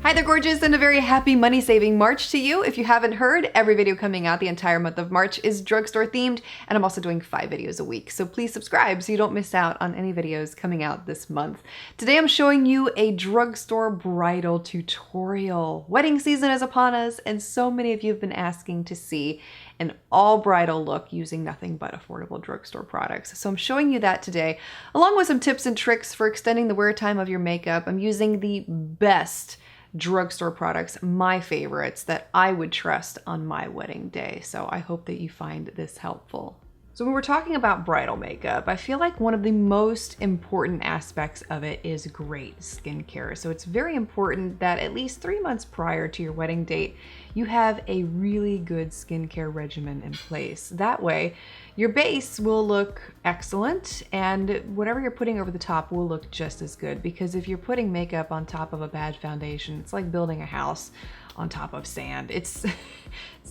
Hi there gorgeous, and a very happy money saving March to you. If you haven't heard, every video coming out the entire month of March is drugstore themed, and I'm also doing 5 videos a week. So please subscribe so you don't miss out on any videos coming out this month. Today I'm showing you a drugstore bridal tutorial. Wedding season is upon us, and so many of you have been asking to see an all bridal look using nothing but affordable drugstore products. So I'm showing you that today, along with some tips and tricks for extending the wear time of your makeup. I'm using the best drugstore products, my favorites, that I would trust on my wedding day. So I hope that you find this helpful. So when we're talking about bridal makeup, I feel like one of the most important aspects of it is great skincare. So it's very important that at least 3 months prior to your wedding date, you have a really good skincare regimen in place. That way, your base will look excellent, and whatever you're putting over the top will look just as good. Because if you're putting makeup on top of a bad foundation, it's like building a house on top of sand. It's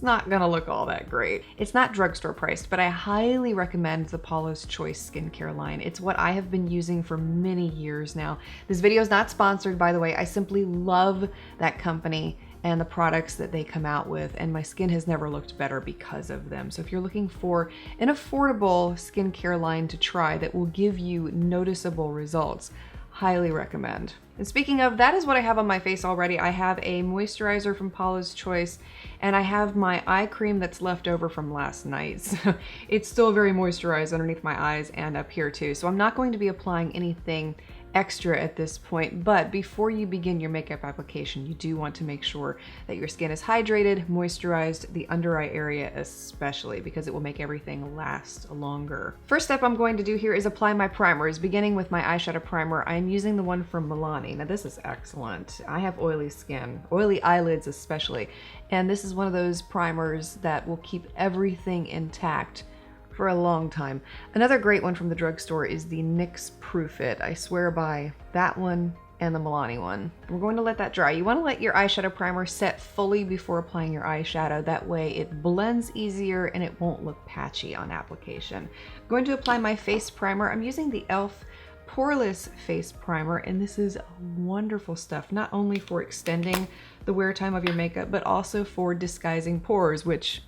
not gonna look all that great. It's not drugstore priced, but I highly recommend the Paula's Choice skincare line. It's what I have been using for many years now. This video is not sponsored, by the way. I simply love that company and the products that they come out with, and my skin has never looked better because of them. So if you're looking for an affordable skincare line to try that will give you noticeable results, highly recommend. And speaking of, that is what I have on my face already. I have a moisturizer from Paula's Choice, and I have my eye cream that's left over from last night. So it's still very moisturized underneath my eyes and up here too. So I'm not going to be applying anything extra at this point, but before you begin your makeup application, you do want to make sure that your skin is hydrated, moisturized, the under eye area especially, because it will make everything last longer. First step I'm going to do here is apply my primers, beginning with my eyeshadow primer. I'm using the one from Milani. Now this is excellent. I have oily skin, oily eyelids especially, and this is one of those primers that will keep everything intact for a long time. Another great one from the drugstore is the NYX Proof It. I swear by that one and the Milani one. We're going to let that dry. You want to let your eyeshadow primer set fully before applying your eyeshadow. That way it blends easier and it won't look patchy on application. I'm going to apply my face primer. I'm using the e.l.f. Poreless Face Primer, and this is wonderful stuff, not only for extending the wear time of your makeup, but also for disguising pores, which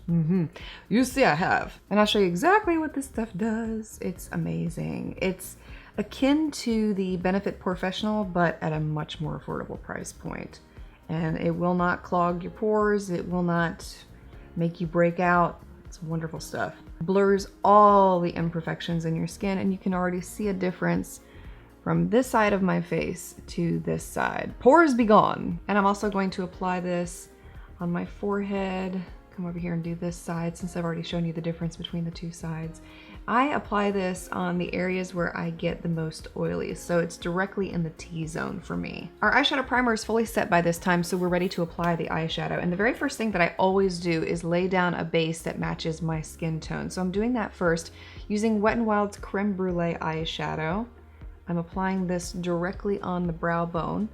you see I have. And I'll show you exactly what this stuff does. It's amazing. It's akin to the Benefit Professional, but at a much more affordable price point. And it will not clog your pores. It will not make you break out. It's wonderful stuff. Blurs all the imperfections in your skin, and you can already see a difference from this side of my face to this side. Pores be gone. And I'm also going to apply this on my forehead. Come over here and do this side, since I've already shown you the difference between the two sides. I apply this on the areas where I get the most oily, so it's directly in the T-zone for me. Our eyeshadow primer is fully set by this time, so we're ready to apply the eyeshadow. And the very first thing that I always do is lay down a base that matches my skin tone. So I'm doing that first using Wet n Wild's Creme Brulee eyeshadow. I'm applying this directly on the brow bone.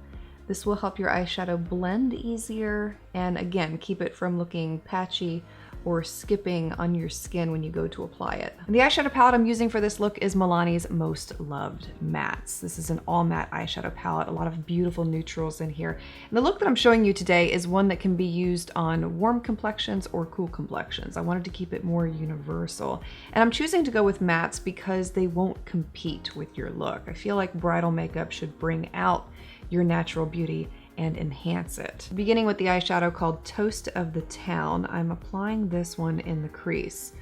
This will help your eyeshadow blend easier and again, keep it from looking patchy or skipping on your skin when you go to apply it. And the eyeshadow palette I'm using for this look is Milani's Most Loved Mattes. This is an all matte eyeshadow palette, a lot of beautiful neutrals in here. And the look that I'm showing you today is one that can be used on warm complexions or cool complexions. I wanted to keep it more universal. And I'm choosing to go with mattes because they won't compete with your look. I feel like bridal makeup should bring out your natural beauty and enhance it. Beginning with the eyeshadow called Toast of the Town, I'm applying this one in the crease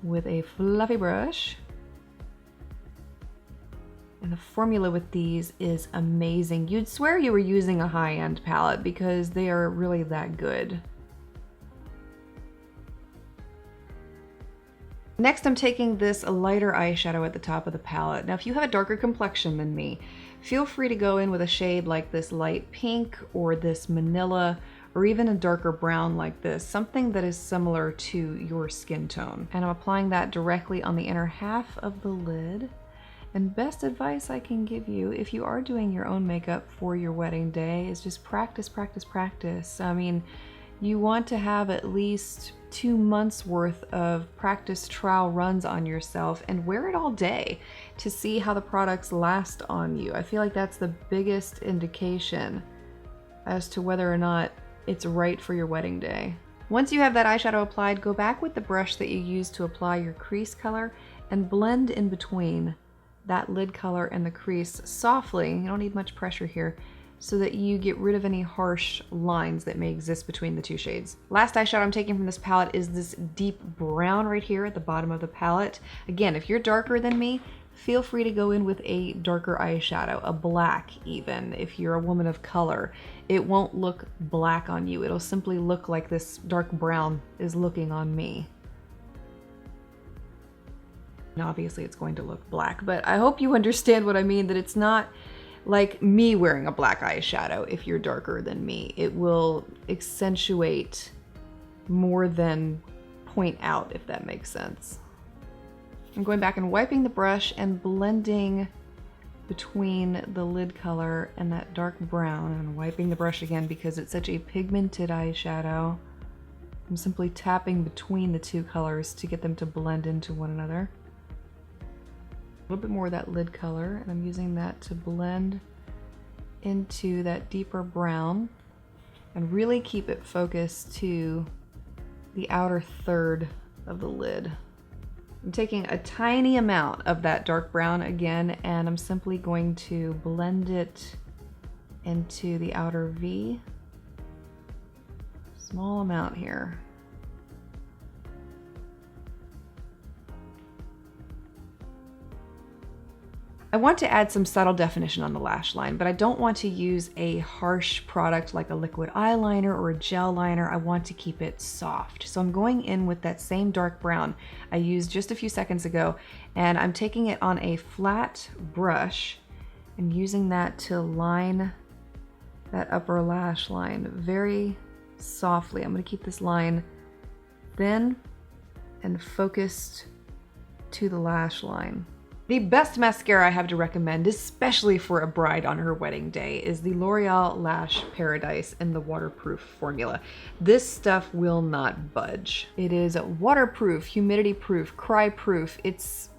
with a fluffy brush. And the formula with these is amazing. You'd swear you were using a high-end palette because they are really that good. Next, I'm taking this lighter eyeshadow at the top of the palette. Now, if you have a darker complexion than me, feel free to go in with a shade like this light pink or this manila, or even a darker brown like this, something that is similar to your skin tone. And I'm applying that directly on the inner half of the lid. And best advice I can give you if you are doing your own makeup for your wedding day is just practice, practice, practice. I mean, you want to have at least 2 months worth of practice trial runs on yourself and wear it all day to see how the products last on you. I feel like that's the biggest indication as to whether or not it's right for your wedding day. Once you have that eyeshadow applied, go back with the brush that you used to apply your crease color and blend in between that lid color and the crease softly. You don't need much pressure here, so that you get rid of any harsh lines that may exist between the two shades. Last eyeshadow I'm taking from this palette is this deep brown right here at the bottom of the palette. Again, if you're darker than me, feel free to go in with a darker eyeshadow, a black even, if you're a woman of color. It won't look black on you. It'll simply look like this dark brown is looking on me. And obviously it's going to look black, but I hope you understand what I mean, that it's not like me wearing a black eyeshadow if you're darker than me. It will accentuate more than point out, if that makes sense. I'm going back and wiping the brush and blending between the lid color and that dark brown, and wiping the brush again because it's such a pigmented eyeshadow. I'm simply tapping between the two colors to get them to blend into one another. A little bit more of that lid color, and I'm using that to blend into that deeper brown and really keep it focused to the outer third of the lid. I'm taking a tiny amount of that dark brown again, and I'm simply going to blend it into the outer V. Small amount here. I want to add some subtle definition on the lash line, but I don't want to use a harsh product like a liquid eyeliner or a gel liner. I want to keep it soft. So I'm going in with that same dark brown I used just a few seconds ago, and I'm taking it on a flat brush and using that to line that upper lash line very softly. I'm going to keep this line thin and focused to the lash line. The best mascara I have to recommend, especially for a bride on her wedding day, is the L'Oreal Lash Paradise in the waterproof formula. This stuff will not budge. It is waterproof, humidity proof, cry proof. It's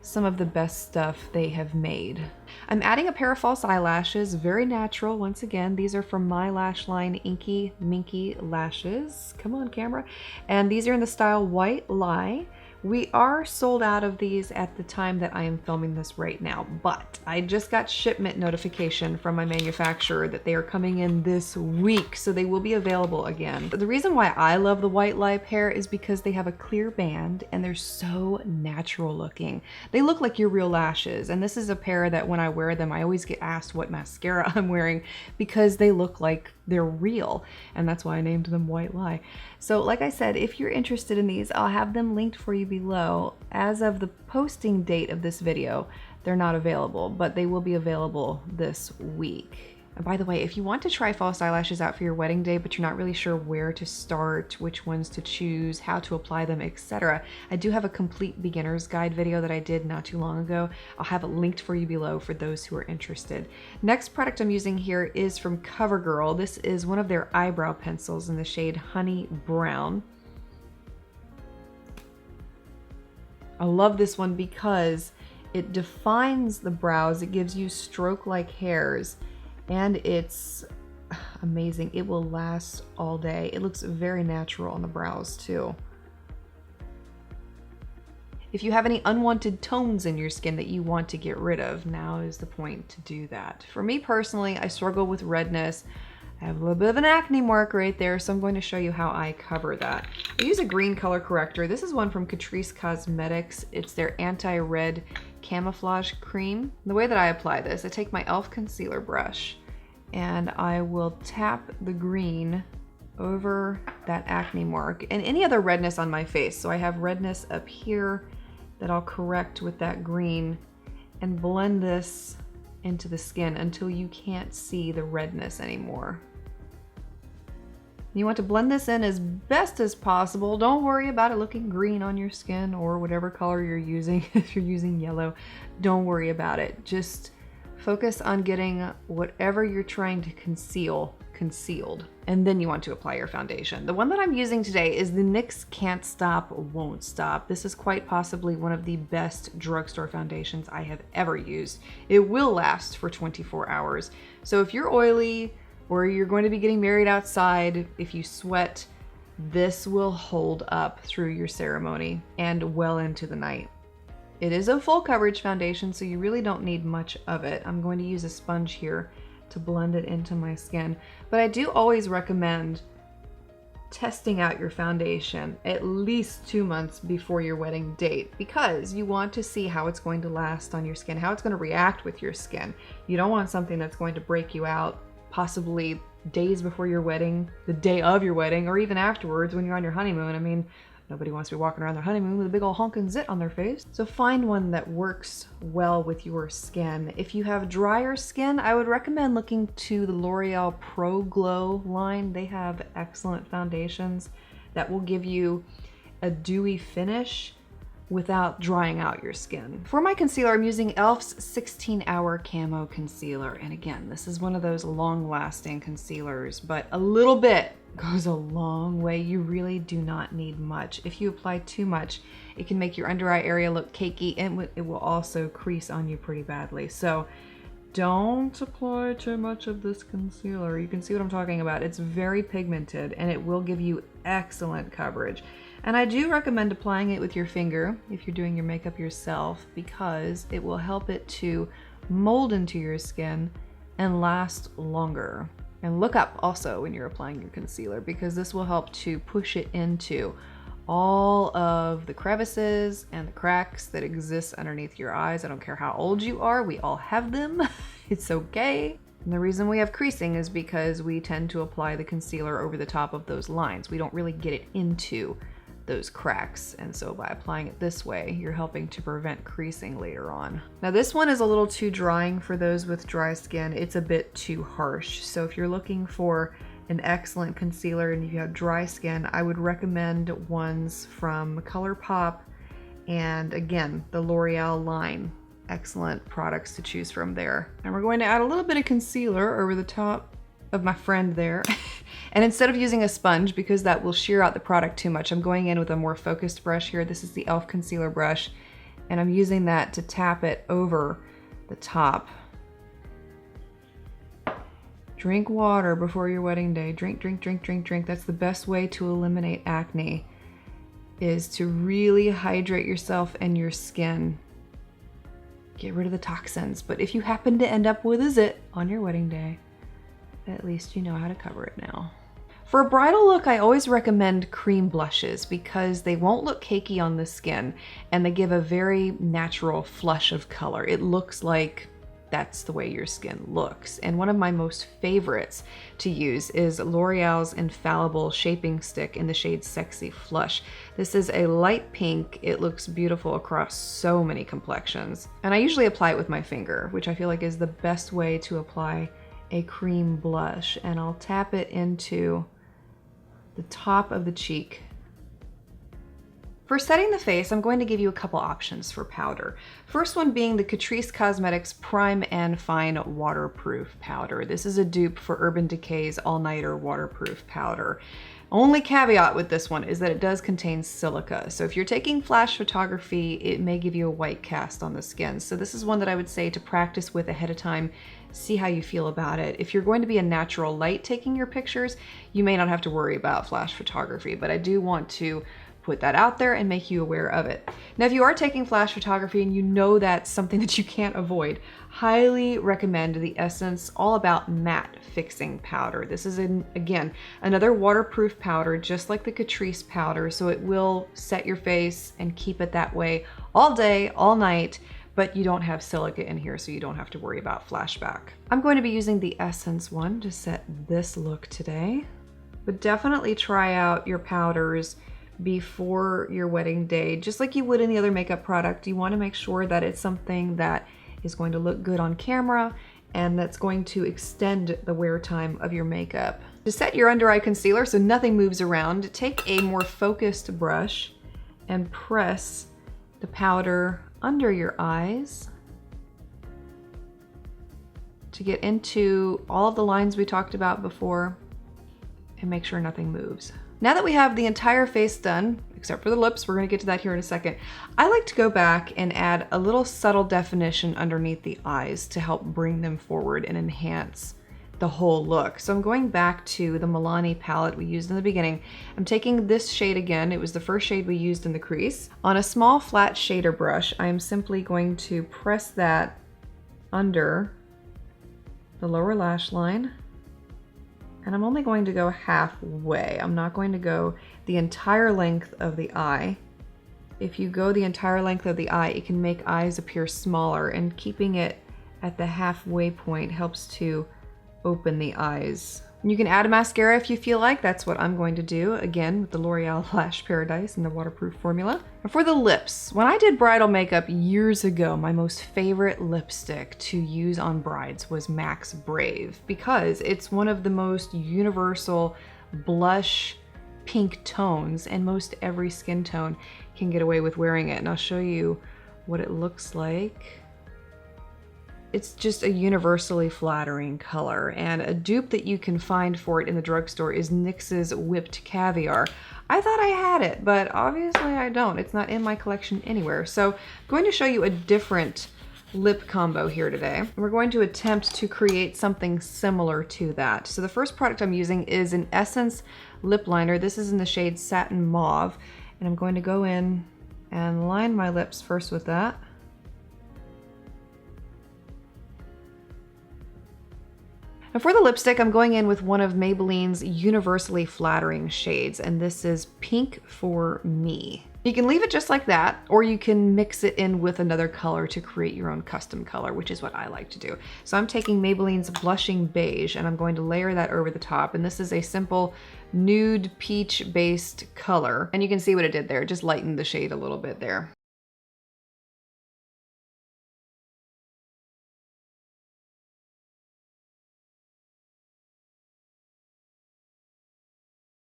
some of the best stuff they have made. I'm adding a pair of false eyelashes, very natural. Once again, these are from my lash line, Inky Minky Lashes. Come on, camera. And these are in the style White Lie. We are sold out of these at the time that I am filming this right now, but I just got shipment notification from my manufacturer that they are coming in this week, so they will be available again. The reason why I love the White Lie pair is because they have a clear band and they're so natural looking. They look like your real lashes, and this is a pair that when I wear them, I always get asked what mascara I'm wearing because they look like they're real, and that's why I named them White Lie. So like I said, if you're interested in these, I'll have them linked for you below. As of the posting date of this video, they're not available, but they will be available this week. And by the way, if you want to try false eyelashes out for your wedding day, but you're not really sure where to start, which ones to choose, how to apply them, etc., I do have a complete beginner's guide video that I did not too long ago. I'll have it linked for you below for those who are interested. Next product I'm using here is from CoverGirl. This is one of their eyebrow pencils in the shade Honey Brown. I love this one because it defines the brows. It gives you stroke-like hairs, and it's amazing. It will last all day. It looks very natural on the brows too. If you have any unwanted tones in your skin that you want to get rid of, now is the point to do that. For me personally, I struggle with redness. I have a little bit of an acne mark right there, so I'm going to show you how I cover that. I use a green color corrector. This is one from Catrice Cosmetics. It's their anti-red camouflage cream. The way that I apply this, I take my e.l.f. concealer brush and I will tap the green over that acne mark and any other redness on my face. So I have redness up here that I'll correct with that green and blend this into the skin until you can't see the redness anymore. You want to blend this in as best as possible. Don't worry about it looking green on your skin or whatever color you're using. If you're using yellow, don't worry about it. Just focus on getting whatever you're trying to conceal concealed. And then you want to apply your foundation. The one that I'm using today is the NYX Can't Stop, Won't Stop. This is quite possibly one of the best drugstore foundations I have ever used. It will last for 24 hours. So if you're oily, or you're going to be getting married outside, if you sweat, this will hold up through your ceremony and well into the night. It is a full coverage foundation, so you really don't need much of it. I'm going to use a sponge here to blend it into my skin, but I do always recommend testing out your foundation at least 2 months before your wedding date, because you want to see how it's going to last on your skin, how it's going to react with your skin. You don't want something that's going to break you out possibly days before your wedding, the day of your wedding, or even afterwards when you're on your honeymoon. I mean, nobody wants to be walking around their honeymoon with a big old honkin' zit on their face. So find one that works well with your skin. If you have drier skin, I would recommend looking to the L'Oreal Pro Glow line. They have excellent foundations that will give you a dewy finish without drying out your skin. For my concealer, I'm using e.l.f.'s 16-Hour Camo Concealer. And again, this is one of those long-lasting concealers, but a little bit goes a long way. You really do not need much. If you apply too much, it can make your under eye area look cakey, and it will also crease on you pretty badly. So don't apply too much of this concealer. You can see what I'm talking about. It's very pigmented and it will give you excellent coverage. And I do recommend applying it with your finger if you're doing your makeup yourself, because it will help it to mold into your skin and last longer. And look up also when you're applying your concealer, because this will help to push it into all of the crevices and the cracks that exist underneath your eyes. I don't care how old you are, we all have them. It's okay. And the reason we have creasing is because we tend to apply the concealer over the top of those lines. We don't really get it into those cracks, and so by applying it this way, you're helping to prevent creasing later on. Now this one is a little too drying for those with dry skin. It's a bit too harsh. So if you're looking for an excellent concealer and you have dry skin, I would recommend ones from ColourPop and again, the L'Oreal line. Excellent products to choose from there. And we're going to add a little bit of concealer over the top of my friend there. And instead of using a sponge, because that will shear out the product too much, I'm going in with a more focused brush here. This is the e.l.f. concealer brush, and I'm using that to tap it over the top. Drink water before your wedding day. Drink, drink, drink, drink, drink. That's the best way to eliminate acne, is to really hydrate yourself and your skin. Get rid of the toxins. But if you happen to end up with a zit on your wedding day, at least you know how to cover it now. For a bridal look, I always recommend cream blushes because they won't look cakey on the skin and they give a very natural flush of color. It looks like that's the way your skin looks. And one of my most favorites to use is L'Oreal's Infallible Shaping Stick in the shade Sexy Flush. This is a light pink. It looks beautiful across so many complexions. And I usually apply it with my finger, which I feel like is the best way to apply a cream blush. And I'll tap it into the top of the cheek. For setting the face, I'm going to give you a couple options for powder. First one being the Catrice Cosmetics Prime and Fine Waterproof Powder. This is a dupe for Urban Decay's All Nighter Waterproof Powder. Only caveat with this one is that it does contain silica. So if you're taking flash photography, it may give you a white cast on the skin. So this is one that I would say to practice with ahead of time, see how you feel about it. If you're going to be a natural light taking your pictures, you may not have to worry about flash photography, but I do want to put that out there and make you aware of it. Now, if you are taking flash photography and you know that's something that you can't avoid, highly recommend the Essence All About Matte Fixing Powder. This is, again, another waterproof powder, just like the Catrice powder, so it will set your face and keep it that way all day, all night, but you don't have silica in here, so you don't have to worry about flashback. I'm going to be using the Essence one to set this look today, but definitely try out your powders before your wedding day. Just like you would any other makeup product, you want to make sure that it's something that is going to look good on camera and that's going to extend the wear time of your makeup. To set your under eye concealer so nothing moves around, take a more focused brush and press the powder under your eyes to get into all of the lines we talked about before and make sure nothing moves. Now that we have the entire face done, except for the lips, we're gonna get to that here in a second, I like to go back and add a little subtle definition underneath the eyes to help bring them forward and enhance the whole look. So I'm going back to the Milani palette we used in the beginning. I'm taking this shade again. It was the first shade we used in the crease. On a small flat shader brush, I am simply going to press that under the lower lash line. And I'm only going to go halfway. I'm not going to go the entire length of the eye. If you go the entire length of the eye, it can make eyes appear smaller, and keeping it at the halfway point helps to open the eyes. You can add a mascara if you feel like. That's what I'm going to do, again, with the L'Oreal Lash Paradise and the waterproof formula. And for the lips, when I did bridal makeup years ago, my most favorite lipstick to use on brides was MAC's Brave, because it's one of the most universal blush pink tones, and most every skin tone can get away with wearing it. And I'll show you what it looks like. It's just a universally flattering color, and a dupe that you can find for it in the drugstore is NYX's Whipped Caviar. I thought I had it, but obviously I don't. It's not in my collection anywhere. So I'm going to show you a different lip combo here today. We're going to attempt to create something similar to that. So the first product I'm using is an Essence lip liner. This is in the shade Satin Mauve, and I'm going to go in and line my lips first with that. And for the lipstick, I'm going in with one of Maybelline's universally flattering shades, and this is Pink for Me. You can leave it just like that, or you can mix it in with another color to create your own custom color, which is what I like to do. So I'm taking Maybelline's Blushing Beige, and I'm going to layer that over the top, and this is a simple nude peach-based color. And you can see what it did there, it just lightened the shade a little bit there.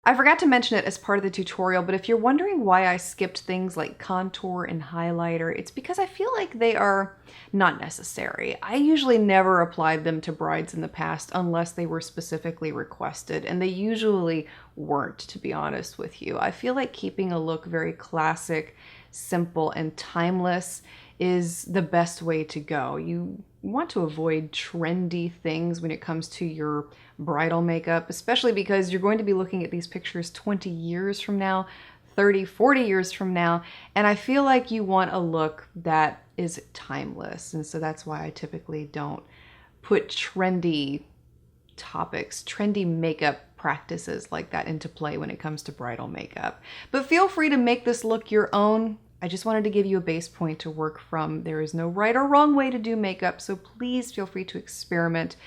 I forgot to mention it as part of the tutorial, but if you're wondering why I skipped things like contour and highlighter, it's because I feel like they are not necessary. I usually never applied them to brides in the past unless they were specifically requested, and they usually weren't, to be honest with you. I feel like keeping a look very classic, simple, and timeless is the best way to go. You want to avoid trendy things when it comes to your bridal makeup, especially because you're going to be looking at these pictures 20 years from now, 30, 40 years from now, and I feel like you want a look that is timeless. And so that's why I typically don't put trendy topics, trendy makeup practices like that into play when it comes to bridal makeup. But feel free to make this look your own. I just wanted to give you a base point to work from. There is no right or wrong way to do makeup, so please feel free to experiment,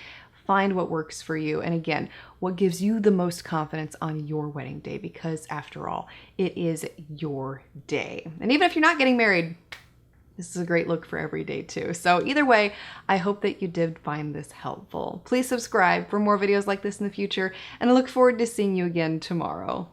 find what works for you, and again, what gives you the most confidence on your wedding day, because after all, it is your day. And even if you're not getting married, this is a great look for every day too. So either way, I hope that you did find this helpful. Please subscribe for more videos like this in the future, and I look forward to seeing you again tomorrow.